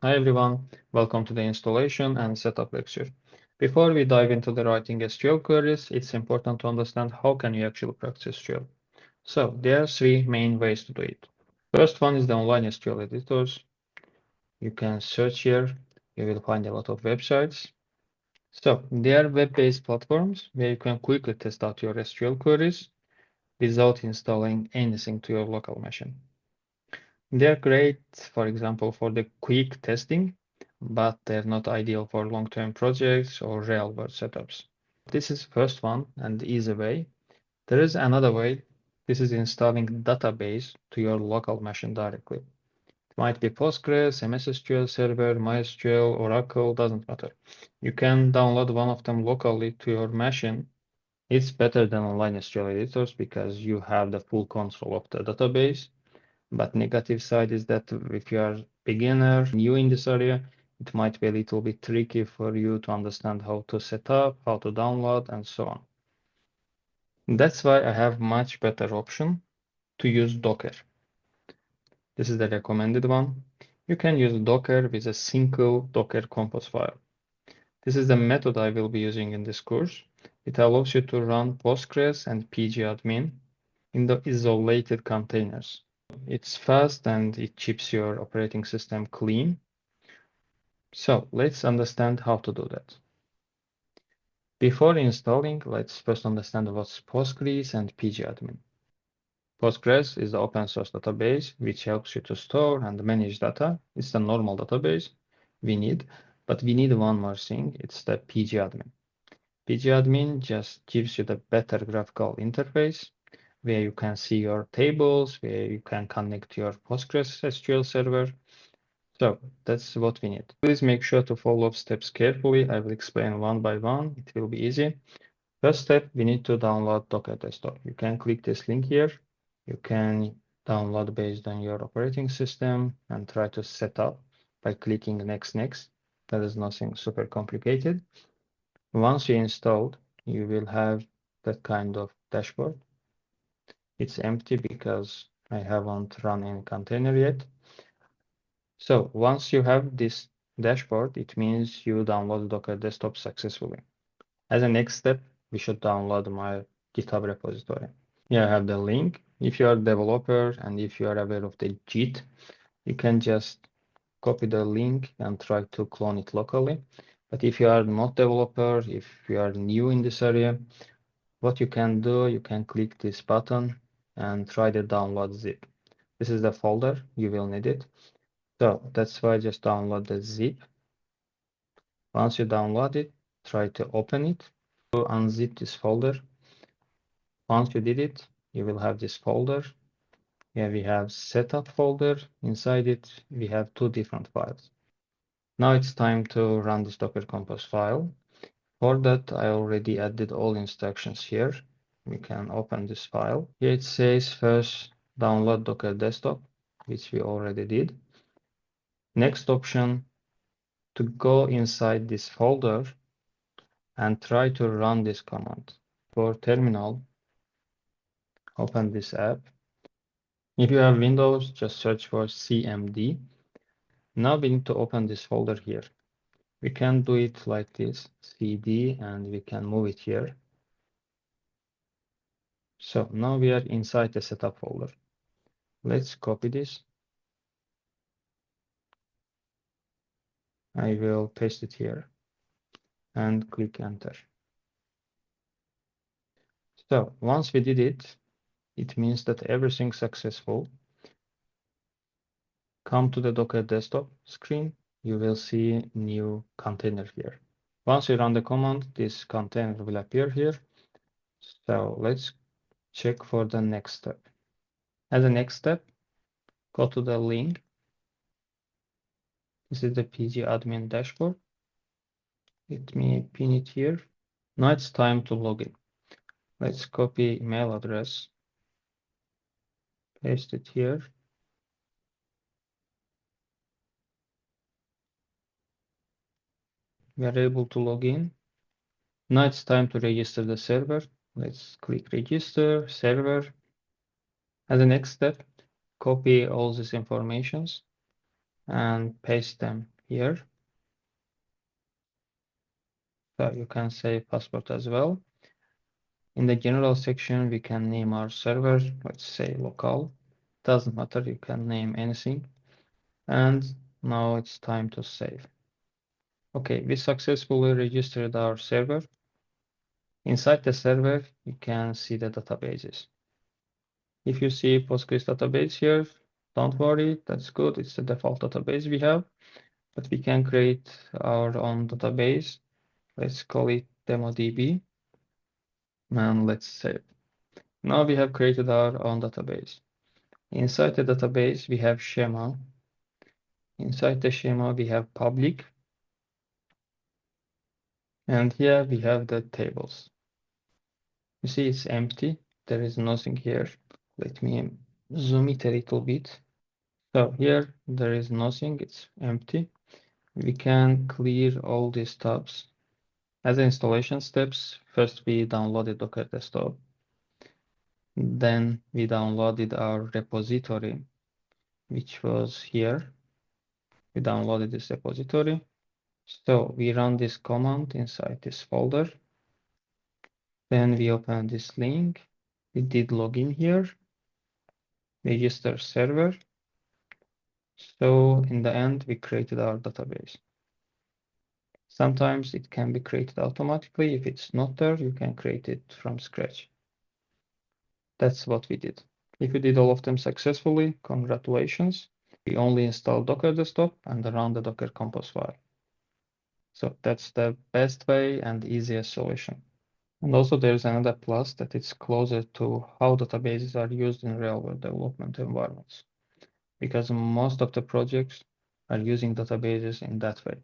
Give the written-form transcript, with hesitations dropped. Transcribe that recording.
Hi everyone, welcome to the installation and setup lecture. Before we dive into the writing SQL queries, it's important to understand how can you actually practice SQL. So there are three main ways to do it. First one is the online SQL editors. You can search here, you will find a lot of websites. So they are web-based platforms where you can quickly test out your SQL queries without installing anything to your local machine. They're great, for example, for the quick testing, but they're not ideal for long-term projects or real-world setups. This is first one and the easy way. There is another way. This is installing database to your local machine directly. It might be Postgres, MS SQL Server, MySQL, Oracle, doesn't matter. You can download one of them locally to your machine. It's better than online SQL editors because you have the full control of the database. But negative side is that if you are beginner, new in this area, it might be a little bit tricky for you to understand how to set up, how to download, and so on. That's why I have much better option to use Docker. This is the recommended one. You can use Docker with a single Docker compose file. This is the method I will be using in this course. It allows you to run Postgres and pgAdmin in the isolated containers. It's fast and it keeps your operating system clean. So let's understand how to do that. Before installing, let's first understand what's Postgres and pgAdmin. Postgres is the open source database which helps you to store and manage data. It's the normal database we need, but we need one more thing. It's the pgAdmin. pgAdmin just gives you the better graphical interface where you can see your tables, where you can connect your PostgreSQL server. So that's what we need. Please make sure to follow steps carefully. I will explain one by one. It will be easy. First step, we need to download Docker Desktop. You can click this link here. You can download based on your operating system and try to set up by clicking next. That is nothing super complicated. Once you installed, you will have that kind of dashboard. It's empty because I haven't run any container yet. So once you have this dashboard, it means you download Docker Desktop successfully. As a next step, we should download my GitHub repository. Here I have the link. If you are a developer and if you are aware of the Git, you can just copy the link and try to clone it locally. But if you are not developer, if you are new in this area, what you can do, you can click this button and try the download zip. This is the folder, you will need it. So that's why I just download the zip. Once you download it, try to open it. To unzip this folder. Once you did it, you will have this folder. Here we have setup folder. Inside it, we have two different files. Now it's time to run this Docker Compose file. For that, I already added all instructions here. We can open this file. Here it says first download Docker Desktop, which we already did. Next option, to go inside this folder and try to run this command. For terminal, open this app. If you have Windows, just search for cmd. Now we need to open this folder here. We can do it like this, cd, and we can move it here. So now we are inside the setup folder. Let's copy this. I will paste it here and click enter. So once we did it, it means that everything's successful. Come to the Docker Desktop screen, you will see new container here. Once you run the command, this container will appear here. So let's check for the next step. As a next step, go to the link. This is the pgAdmin dashboard. Let me pin it here. Now it's time to log in. Let's copy email address, paste it here. We are able to log in. Now it's time to register the server. Let's click register server. As a next step, copy all these informations and paste them here. So you can save password as well. In the general section, we can name our server, let's say local. Doesn't matter, you can name anything. And now it's time to save. Okay, we successfully registered our server. Inside the server, you can see the databases. If you see Postgres database here, don't worry, that's good. It's the default database we have, but we can create our own database. Let's call it DemoDB, and let's save. Now we have created our own database. Inside the database, we have schema. Inside the schema, we have public. And here we have the tables. You see it's empty. There is nothing here. Let me zoom it a little bit. So here there is nothing. It's empty. We can clear all these tabs. As installation steps, first we downloaded Docker Desktop. Then we downloaded our repository, which was here. We downloaded this repository. So we run this command inside this folder. Then we open this link. We did login here. Register server. So in the end, we created our database. Sometimes it can be created automatically. If it's not there, you can create it from scratch. That's what we did. If you did all of them successfully, congratulations. We only installed Docker Desktop and run the Docker Compose file. So that's the best way and easiest solution. And also there's another plus that it's closer to how databases are used in real-world development environments, because most of the projects are using databases in that way.